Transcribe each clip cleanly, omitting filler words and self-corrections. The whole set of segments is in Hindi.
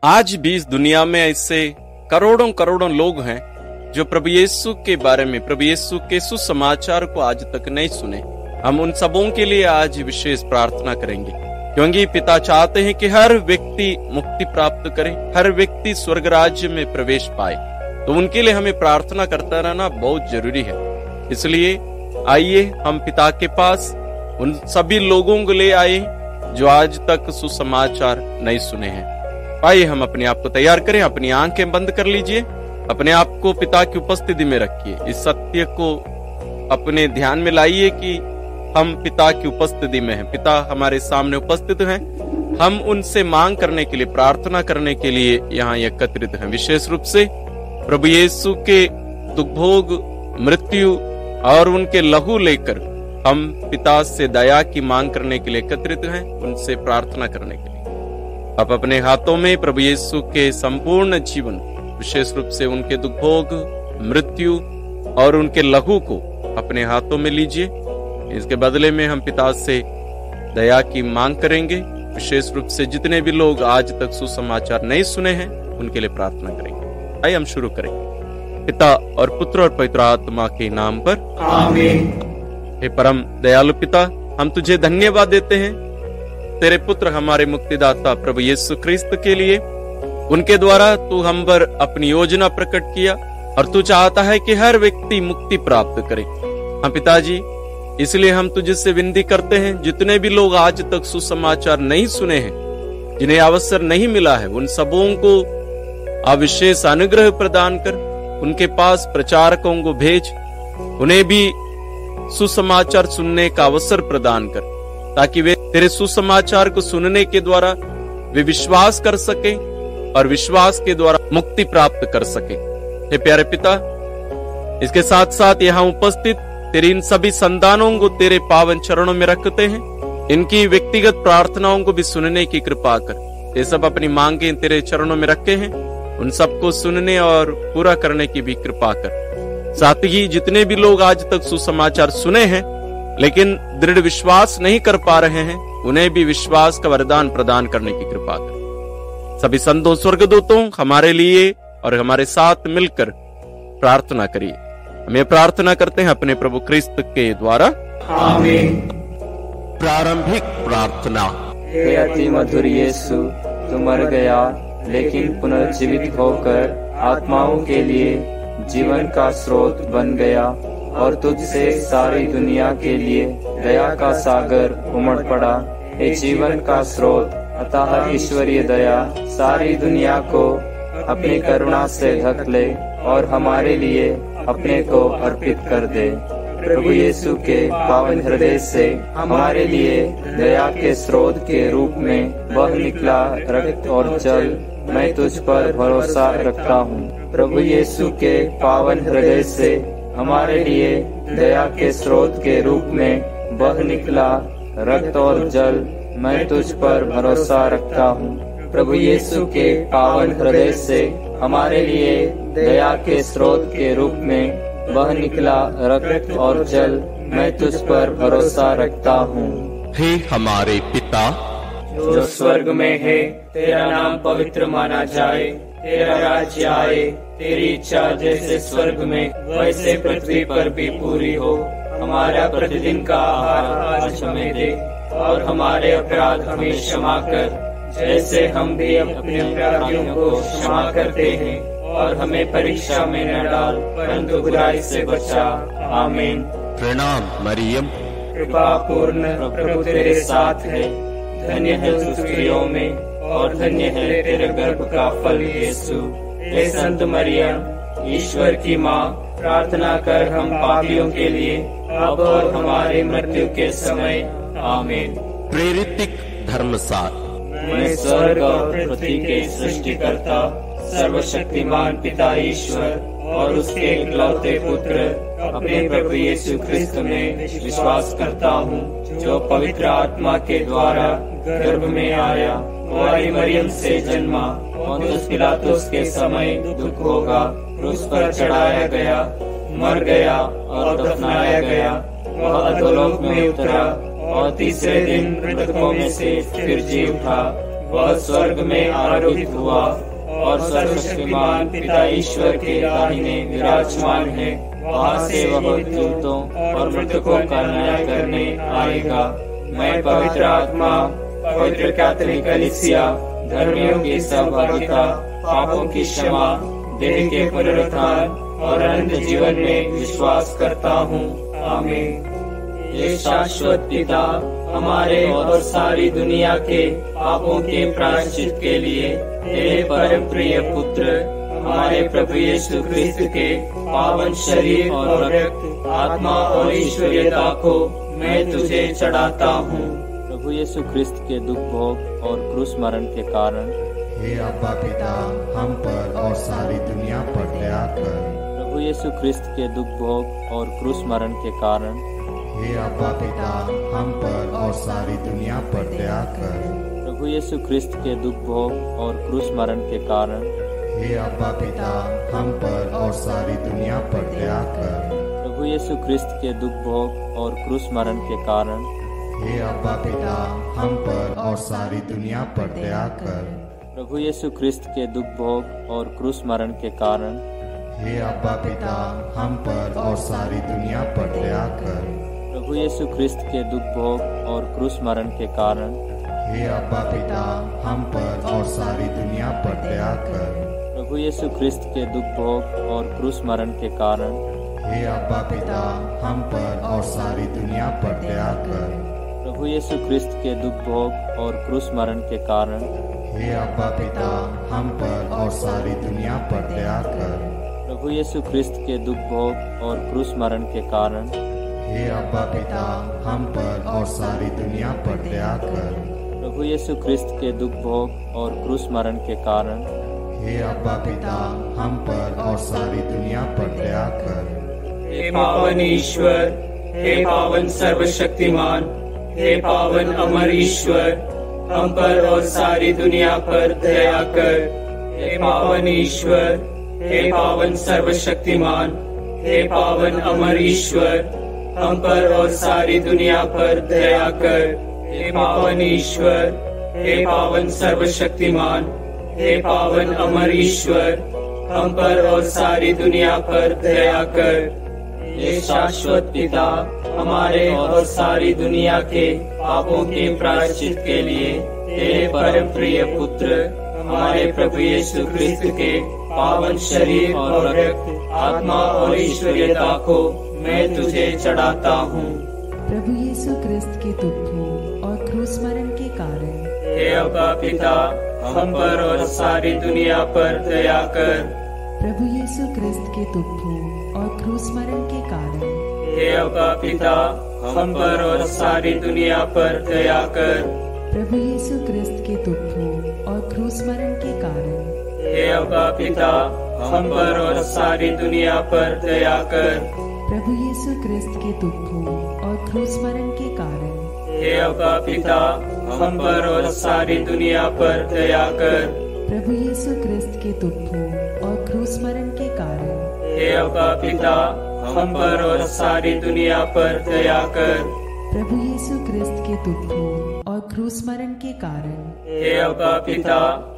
आज भी इस दुनिया में ऐसे करोड़ों करोड़ों लोग हैं जो प्रभु यीशु के बारे में, प्रभु यीशु के सुसमाचार को आज तक नहीं सुने। हम उन सबों के लिए आज विशेष प्रार्थना करेंगे, क्योंकि पिता चाहते हैं कि हर व्यक्ति मुक्ति प्राप्त करे, हर व्यक्ति स्वर्ग राज्य में प्रवेश पाए। तो उनके लिए हमें प्रार्थना करता रहना बहुत जरूरी है। इसलिए आइए हम पिता के पास उन सभी लोगों को ले आए जो आज तक सुसमाचार नहीं सुने हैं। आइए हम अपने आप को तैयार करें, अपनी आंखें बंद कर लीजिए, अपने आप को पिता की उपस्थिति में रखिए। इस सत्य को अपने ध्यान में लाइए कि हम पिता की उपस्थिति में हैं, पिता हमारे सामने उपस्थित हैं। हम उनसे मांग करने के लिए, प्रार्थना करने के लिए यहाँ एकत्रित हैं। विशेष रूप से प्रभु यीशु के दुख भोग, मृत्यु और उनके लहू लेकर हम पिता से दया की मांग करने के लिए एकत्रित हैं, उनसे प्रार्थना करने के लिए। आप अपने हाथों में प्रभु यीशु के संपूर्ण जीवन, विशेष रूप से उनके दुख भोग, मृत्यु और उनके लहू को अपने हाथों में लीजिए। इसके बदले में हम पिता से दया की मांग करेंगे। विशेष रूप से जितने भी लोग आज तक सुसमाचार नहीं सुने हैं उनके लिए प्रार्थना करेंगे। आइए हम शुरू करें। पिता और पुत्र और पवित्र आत्मा के नाम पर आमीन। हे परम दयालु पिता, हम तुझे धन्यवाद देते हैं तेरे पुत्र हमारे मुक्तिदाता प्रभु यीशु क्रिस्त के लिए। उनके द्वारा तू हम पर अपनी योजना प्रकट किया और तू चाहता है कि हर व्यक्ति मुक्ति प्राप्त करे। हम पिताजी, इसलिए हम तुझसे विनती करते हैं, जितने भी लोग आज तक सुसमाचार नहीं सुने हैं, जिन्हें अवसर नहीं मिला है, उन सबों को अविशेष अनुग्रह प्रदान कर, उनके पास प्रचारकों को भेज, उन्हें भी सुसमाचार सुनने का अवसर प्रदान कर, ताकि वे तेरे सुसमाचार को सुनने के द्वारा वे विश्वास कर सके और विश्वास के द्वारा मुक्ति प्राप्त कर सके। हे प्यारे पिता, इसके साथ साथ यहाँ उपस्थित तेरी इन सभी संतानों को तेरे पावन चरणों में रखते हैं। इनकी व्यक्तिगत प्रार्थनाओं को भी सुनने की कृपा कर। ये सब अपनी मांगे तेरे चरणों में रखे हैं, उन सबको सुनने और पूरा करने की भी कृपा कर। साथ ही जितने भी लोग आज तक सुसमाचार सुने हैं लेकिन दृढ़ विश्वास नहीं कर पा रहे हैं, उन्हें भी विश्वास का वरदान प्रदान करने की कृपा कर। सभी संतों, स्वर्गदूतों, हमारे लिए और हमारे साथ मिलकर प्रार्थना करिए। हमें प्रार्थना करते हैं अपने प्रभु क्रिस्त के द्वारा, आमीन। प्रारंभिक प्रार्थना। हे अति मधुर यीशु, तू मर गया लेकिन पुनर्जीवित होकर आत्माओं के लिए जीवन का स्रोत बन गया और तुझसे सारी दुनिया के लिए दया का सागर उमड़ पड़ा। हे जीवन का स्रोत अतः ईश्वरीय दया सारी दुनिया को अपनी करुणा से ढक ले और हमारे लिए अपने को अर्पित कर दे। प्रभु यीशु के पावन हृदय से हमारे लिए दया के स्रोत के रूप में बह निकला रक्त और जल, मैं तुझ पर भरोसा रखता हूँ। प्रभु यीशु के पावन हृदय से हमारे लिए दया के स्रोत के रूप में बह निकला रक्त और जल, मैं तुझ पर भरोसा रखता हूँ। प्रभु यीशु के पावन हृदय से हमारे लिए दया के स्रोत के रूप में बह निकला रक्त और जल, मैं तुझ पर भरोसा रखता हूँ। हे हमारे पिता जो स्वर्ग में है, तेरा नाम पवित्र माना जाए, तेरा राज्य आए, तेरी इच्छा जैसे स्वर्ग में वैसे पृथ्वी पर भी पूरी हो। हमारा प्रतिदिन का आहार आज हमें दे और हमारे अपराध हमें क्षमा कर, जैसे हम भी अपने अपराधियों को क्षमा करते हैं, और हमें परीक्षा में न डाल परंतु बुराई से बचा। आमीन। प्रणाम मरियम, कृपा पूर्ण प्रभु तेरे साथ है, धन्य है तू स्त्रियों में और धन्य है तेरे गर्भ का फल यीशु। हे संत मरियम, ईश्वर की माँ, प्रार्थना कर हम पापियों के लिए अब और हमारे मृत्यु के समय। आमीन। प्रेरितिक धर्मसार। मैं स्वर्ग और पृथ्वी के सृष्टिकर्ता सर्वशक्तिमान पिता ईश्वर और उसके इकलौते पुत्र अपने प्रभु यीशु क्रिस्त में विश्वास करता हूँ, जो पवित्र आत्मा के द्वारा गर्भ में आया, कुंवारी मरियम से जन्मा, पोंतियुस पिलातुस के समय दुख होगा, क्रूस पर चढ़ाया गया, मर गया और दफनाया गया, वह अधोलोक में उतरा और तीसरे दिन मृतकों में से फिर जी उठा, वह स्वर्ग में आरोहित हुआ और सर्वशक्तिमान पिता ईश्वर के दाहिने विराजमान है। वहाँ से वह दूतों और मृतकों का न्याय करने आएगा। मैं पवित्र आत्मा, पवित्र कैथोलिक कलीसिया, धर्मियों की सहभागिता, पापों की क्षमा, देह के पुनरुत्थान और अनंत जीवन में विश्वास करता हूँ। आमीन। ये शाश्वत पिता हमारे और सारी दुनिया के पापों के प्रायश्चित के लिए तेरे परम प्रिय पुत्र हमारे प्रभु यीशु क्रिस्त के पावन शरीर और रक्त, आत्मा और ईश्वरीयता को मैं तुझे चढ़ाता हूँ। प्रभु यीशु क्रिस्त के दुख भोग और क्रूस मरण के कारण हे अब्बा पिता हम पर और सारी दुनिया पर दया कर। प्रभु यीशु क्रिस्त के दुख भोग और क्रूस मरण के कारण हे अब्बा पिता हम पर और सारी दुनिया पर दया कर। प्रभु यीशु क्रिस्त के दुख भोग और क्रूस मरण के कारण हे अब्बा पिता हम पर और सारी दुनिया पर दया कर। प्रभु यीशु क्रिस्त के दुख भोग और क्रूस मरण के कारण हे अब्बा पिता हम पर और सारी दुनिया पर दया कर। प्रभु यीशु क्रिस्त के दुख भोग और क्रूस मरण के कारण हे अब्बा पिता हम पर और सारी दुनिया पर दया कर। प्रभु यीशु क्रिस्त के दुख भोग और क्रूस मरण के कारण हे अब्बा पिता हम पर और सारी दुनिया पर दया कर। प्रभु यीशु क्रिस्त के दुख भोग और क्रूस मरण के कारण हे अब्बा पिता हम पर और सारी दुनिया पर दया कर। प्रभु यीशु क्रिस्त के दुख भोग और क्रूस मरण के कारण हे अब्बा पिता हम पर और सारी दुनिया पर दया कर। प्रभु यीशु क्रिस्त के दुख भोग और क्रूस मरण के कारण हे अब्बा पिता हम पर और सारी दुनिया पर दया कर। प्रभु यीशु क्रिस्त के दुख भोग और क्रूस मरण के कारण हे अब्बा पिता हम पर और सारी दुनिया पर दया कर। हे पावन ईश्वर, हे पावन सर्वशक्तिमान, हे पावन अमर ईश्वर, हम पर और सारी दुनिया पर दया कर। हे पावन ईश्वर, हे पावन सर्वशक्तिमान, हे पावन अमर ईश्वर, हम पर और सारी दुनिया पर दया कर। हे पावन ईश्वर, हे पावन सर्वशक्तिमान, हे पावन अमर ईश्वर, हम पर और सारी दुनिया पर दया कर। हे शाश्वत पिता हमारे और सारी दुनिया के पापों के प्रायश्चित के लिए तेरे परम प्रिय पुत्र हमारे प्रभु यीशु क्रिस्त के पावन शरीर और रक्त, आत्मा और ईश्वरीयता को मैं तुझे चढ़ाता हूँ। प्रभु यीशु क्रिस्त के दुखों और क्रूस मरण के कारण हे अब्बा पिता हम पर और सारी दुनिया पर दया कर। प्रभु यीशु क्रिस्त के दुखों और क्रूस मरण के कारण हे अब्बा पिता हम पर और सारी दुनिया पर दया कर। प्रभु यीशु क्रिस्त के दुखों और क्रूस मरण के कारण हे अब्बा पिता हम पर और सारी दुनिया पर दया कर। प्रभु यीशु क्रिस्त के दुखों और क्रूस मरण के कारण हे अब्बा पिता हम पर और सारी दुनिया पर दया कर। प्रभु यीशु क्रिस्त के दुखों और क्रूस मरण के कारण हे अब्बा पिता हम पर और सारी दुनिया पर दया कर। प्रभु यीशु क्रिस्त के दुखों और क्रूस मरण के कारण हे अब्बा पिता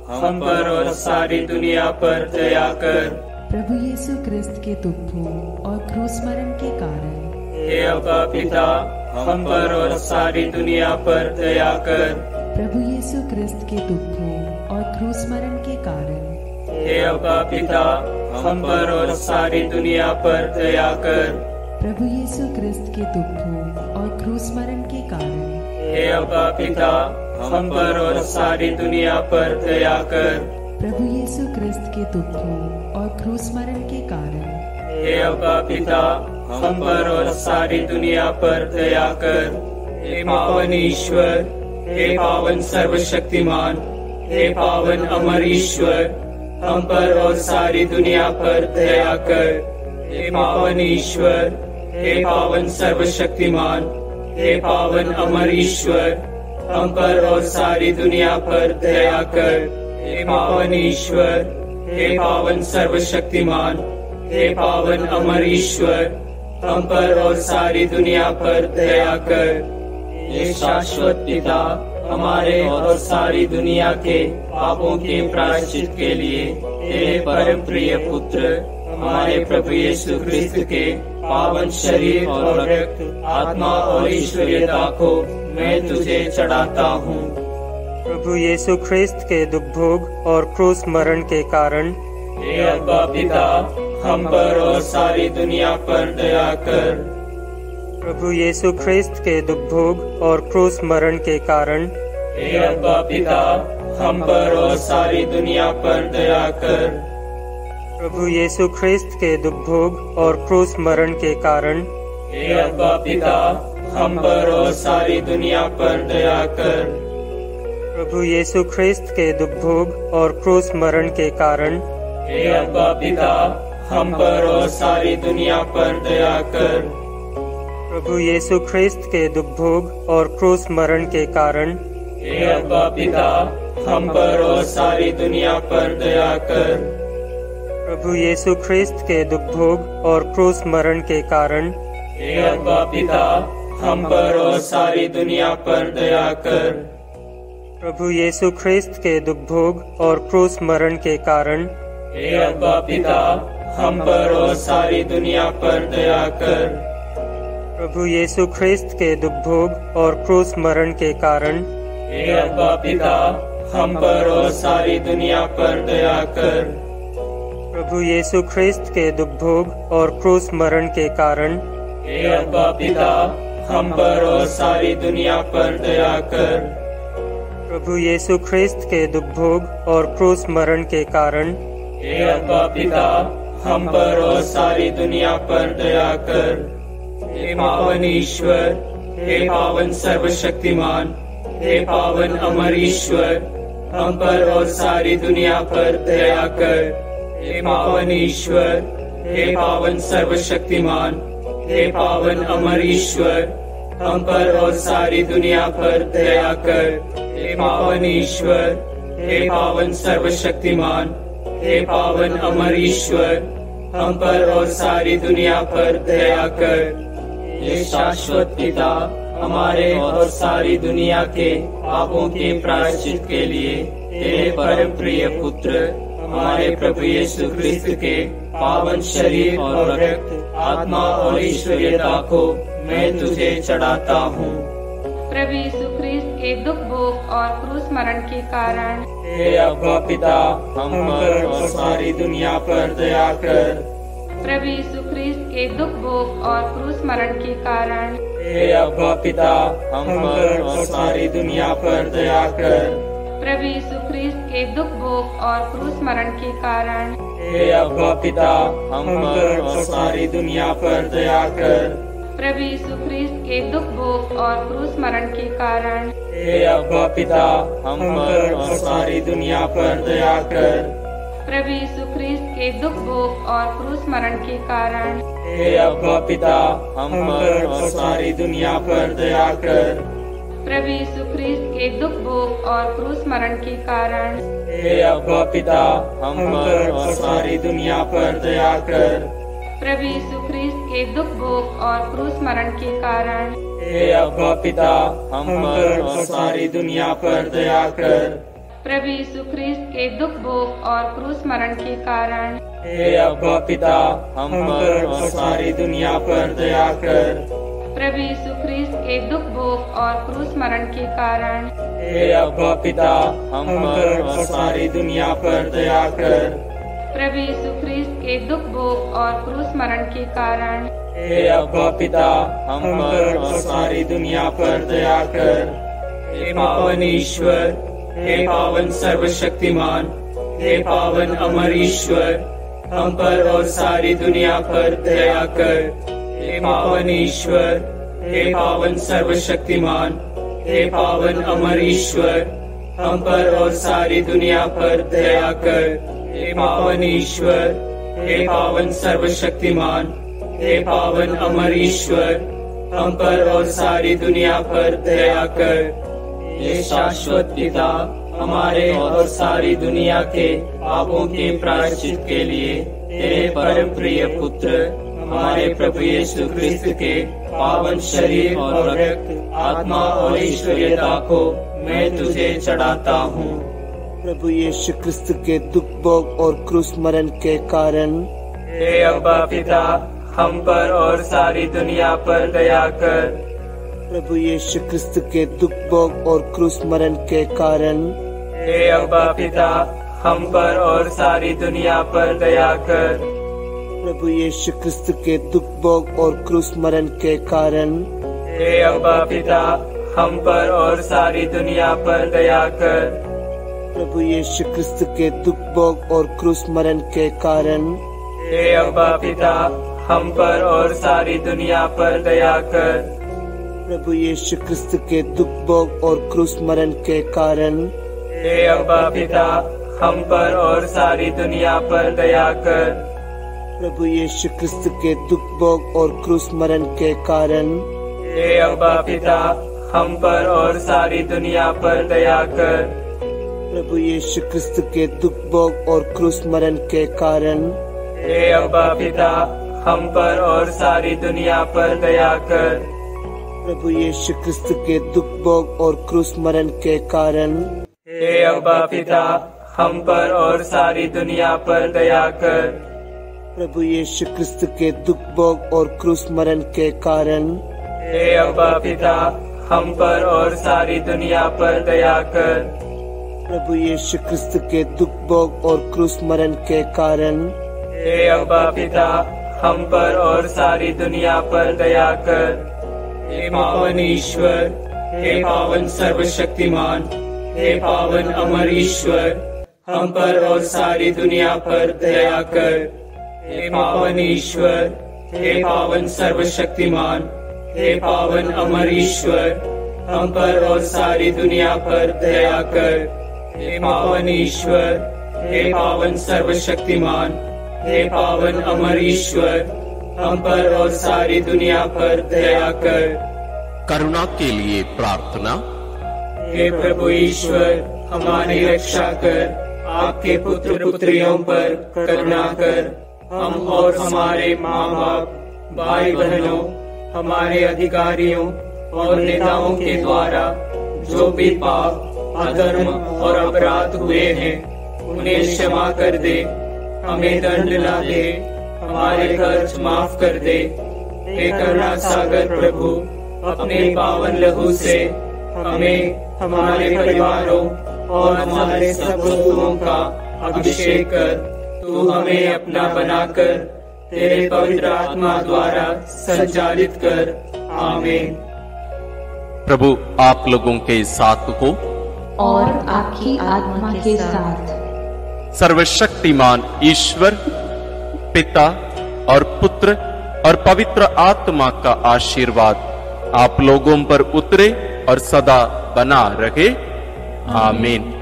हम पर और सारी दुनिया पर दया कर। प्रभु यीशु क्रिस्त के दुखों और क्रूस मरण के कारण हे अब्बा पिता हम पर और सारी दुनिया पर दया कर। प्रभु यीशु क्रिस्त के दुखों और क्रूस मरण के कारण हे अब्बा पिता हम पर और सारी दुनिया पर दया कर। प्रभु यीशु क्रिस्त के दुखों और क्रूस मरण के कारण हे अब्बा पिता हम पर और सारी दुनिया पर दया कर। प्रभु यीशु क्रिस्त के दुखों और क्रूस मरण के कारण हे अब्बा पिता हम पर और सारी दुनिया पर दया कर। हे पावन ईश्वर, हे पावन सर्वशक्तिमान, हे पावन अमर ईश्वर, हम पर और सारी दुनिया पर दया कर। हे पावन ईश्वर, हे पावन सर्वशक्तिमान, हे पावन अमर ईश्वर, हम पर और सारी दुनिया पर दया कर। हे पावन ईश्वर, हे पावन सर्वशक्तिमान, हे पावन अमर ईश्वर, हम पर और सारी दुनिया पर दया कर। हे शाश्वत पिता हमारे और सारी दुनिया के पापों के प्रायश्चित के लिए तेरे परम प्रिय पुत्र हमारे प्रभु यीशु क्रिस्त के पावन शरीर और रक्त, आत्मा और ईश्वरीयता को मैं तुझे चढ़ाता हूँ। प्रभु यीशु ख्रिस्त के दुख भोग और क्रूस मरण के कारण हे अब्बा पिता, हम पर और सारी दुनिया पर दया कर। प्रभु यीशु ख्रिस्त के दुख भोग और क्रूस मरण के कारण हे अब्बा पिता, हम पर और सारी दुनिया पर दया कर। प्रभु यीशु ख्रिस्त के दुख भोग और क्रूस मरण के कारण हे अब्बा पिता, हम पर और सारी दुनिया पर दया कर। प्रभु यीशु ख्रिस्त के दुख भोग और क्रूस मरण के कारण हे अब्बा पिता, हम पर और सारी दुनिया पर दया कर। प्रभु यीशु ख्रिस्त के दुख भोग और क्रूस मरण के कारण हे अब्बा पिता, हम पर और सारी दुनिया पर दया कर। प्रभु यीशु ख्रिस्त के दुख भोग और क्रूस मरण के कारण हे अब्बा पिता, हम पर और सारी दुनिया पर दया कर। प्रभु यीशु ख्रिस्त के दुख भोग और क्रूस मरण के कारण हे अब्बा पिता, हम पर और सारी दुनिया पर दया कर। प्रभु यीशु ख्रिस्त के दुख भोग और क्रूस मरण के कारण हे अब्बा पिता, हम पर और सारी दुनिया पर दया कर। प्रभु यीशु ख्रिस्त के दुख भोग और क्रूस मरण के कारण हे अब्बा पिता, हम पर और सारी दुनिया पर दया कर। प्रभु यीशु ख्रिस्त के दुख भोग और क्रूस मरण के कारण हे अब्बा पिता, हम पर और सारी दुनिया पर दया कर। हे पावन ईश्वर, हे पावन सर्वशक्तिमान, हे पावन अमर ईश्वर, हम पर और सारी दुनिया पर दया कर। हे पावन ईश्वर, हे पावन सर्वशक्तिमान, हे पावन अमर ईश्वर, हम पर और सारी दुनिया पर दया कर। हे पावन ईश्वर, हे पावन सर्वशक्तिमान, हे पावन अमर ईश्वर, हम पर और सारी दुनिया पर दया कर। हे शाश्वत पिता, हमारे और सारी दुनिया के पापों के प्रायश्चित के लिए तेरे परम प्रिय पुत्र हमारे प्रभु यीशु क्रिस्त के पावन शरीर और रक्त, आत्मा और ईश्वरीयता को मैं तुझे चढ़ाता हूँ। प्रभु यीशु क्रिस्त के दुख भोग और क्रूस मरण के कारण हे अब्बा पिता, हम पर और सारी दुनिया पर दया कर। प्रभु यीशु क्रिस्त के दुख भोग और क्रूस मरण के कारण हे अब्बा पिता, हम पर और सारी दुनिया पर दया कर। प्रभु यीशु क्रिस्त के दुख भोग और क्रूस मरण के कारण हे अब्बा पिता, हम पर और सारी दुनिया पर दया कर। प्रभु यीशु क्रिस्त के दुख भोग और क्रूस मरण के कारण हे अब्बा पिता, हम पर और सारी दुनिया पर दया कर। प्रभु यीशु क्रिस्त के दुख भोग और क्रूस मरण के कारण हे अब्बा पिता, हम पर और सारी दुनिया पर दया कर। प्रभु यीशु क्रिस्त के दुख भोग और क्रूस मरण के कारण हे अब्बा पिता, हम पर और सारी दुनिया पर दया कर। प्रभु यीशु क्रिस्त के दुख भोग और क्रूस मरण के कारण हे अब्बा पिता, हम पर और सारी दुनिया पर दया कर। प्रभु यीशु क्रिस्त के दुख भोग और क्रूस मरण के कारण हे अब्बा पिता, हम पर और सारी दुनिया पर दया कर। प्रभु यीशु क्रिस्त के दुख भोग और क्रूस मरण के कारण हे अब्बा पिता, हम पर और सारी दुनिया पर दया कर। प्रभु यीशु क्रिस्त के दुख भोग और क्रूस मरण के कारण हे अब्बा पिता, हम पर और सारी दुनिया पर दया कर। हे पावन ईश्वर, हे पावन सर्वशक्तिमान, हे पावन अमर ईश्वर, हम पर और सारी दुनिया पर दया कर। हे पावन ईश्वर, हे पावन सर्वशक्तिमान, हे पावन अमर ईश्वर, हम पर और सारी दुनिया पर दया कर। हे पावन ईश्वर, हे पावन सर्वशक्तिमान, हे पावन अमर ईश्वर, हम पर और सारी दुनिया पर दया कर। हे शाश्वत पिता, हमारे और सारी दुनिया के पापों के प्रायश्चित के लिए तेरे परम प्रिय पुत्र हमारे प्रभु यीशु क्रिस्त के पावन शरीर और रक्त, आत्मा और ईश्वरीयता को मैं तुझे चढ़ाता हूँ। प्रभु यीशु क्रिस्त के दुख भोग और क्रूस मरण के कारण हे अब्बा पिता, हम पर और सारी दुनिया पर दया कर। प्रभु यीशु क्रिस्त के दुख भोग और क्रूस मरण के कारण हे अब्बा पिता, हम पर और सारी दुनिया पर दया कर। प्रभु यीशु क्रिस्त के दुख भोग और क्रूस मरण के कारण हे अब्बा पिता, हम पर और सारी दुनिया पर दया कर। प्रभु यीशु क्रिस्त के दुख भोग और क्रूस मरण के कारण हे अब्बा पिता, हम पर और सारी दुनिया पर दया कर। प्रभु यीशु क्रिस्त के दुख भोग और क्रूस मरण के कारण हे अब्बा पिता, हम पर और सारी दुनिया पर दया कर। प्रभु यीशु क्रिस्त के दुख भोग और क्रूस मरण के कारण हे अब्बा पिता, हम पर और सारी दुनिया पर दया कर। प्रभु यीशु क्रिस्त के दुख भोग और क्रूस मरण के कारण हे अब्बा पिता, हम पर और सारी दुनिया पर दया कर। प्रभु यीशु क्रिस्त के दुख भोग और क्रूस मरण के कारण हे अब्बा पिता, हम पर और सारी दुनिया पर दया कर। प्रभु यीशु क्रिस्त के दुख भोग और क्रूस मरण के कारण हे अब्बा पिता, हम पर और सारी दुनिया पर दया कर। प्रभु यीशु क्रिस्त के दुख भोग और क्रूस मरण के कारण हे अब्बा पिता, हम पर और सारी दुनिया पर दया कर। हे पावन ईश्वर, हे पावन सर्वशक्तिमान, हे पावन अमर ईश्वर, हम पर और सारी दुनिया पर दया कर। हे पावन ईश्वर, हे पावन सर्वशक्तिमान, हे पावन अमर ईश्वर, हम पर और सारी दुनिया पर दया कर। हे पावन ईश्वर, हे पावन सर्वशक्तिमान, हे पावन अमर ईश्वर, हम पर और सारी दुनिया पर दया कर। करुणा के लिए प्रार्थना। हे प्रभु ईश्वर, हमारी रक्षा कर, आपके पुत्र पुत्रियों पर करुणा कर। हम और हमारे माँ बाप, भाई बहनों, हमारे अधिकारियों और नेताओं के द्वारा जो भी पाप, अधर्म और अपराध हुए हैं, उन्हें क्षमा कर दे। हमें दंड ना दे, हमारे कर्ज माफ कर दे। हे करुणा सागर प्रभु, अपने पावन लहू से हमें, हमारे परिवारों और हमारे सब वस्तुओं का अभिषेक कर। तू हमें अपना बनाकर तेरे पवित्र आत्मा द्वारा संचालित कर। आमीन। प्रभु आप लोगों के साथ हो और आपकी आत्मा के साथ। सर्वशक्तिमान ईश्वर पिता और पुत्र और पवित्र आत्मा का आशीर्वाद आप लोगों पर उतरे और सदा बना रहे। आमीन।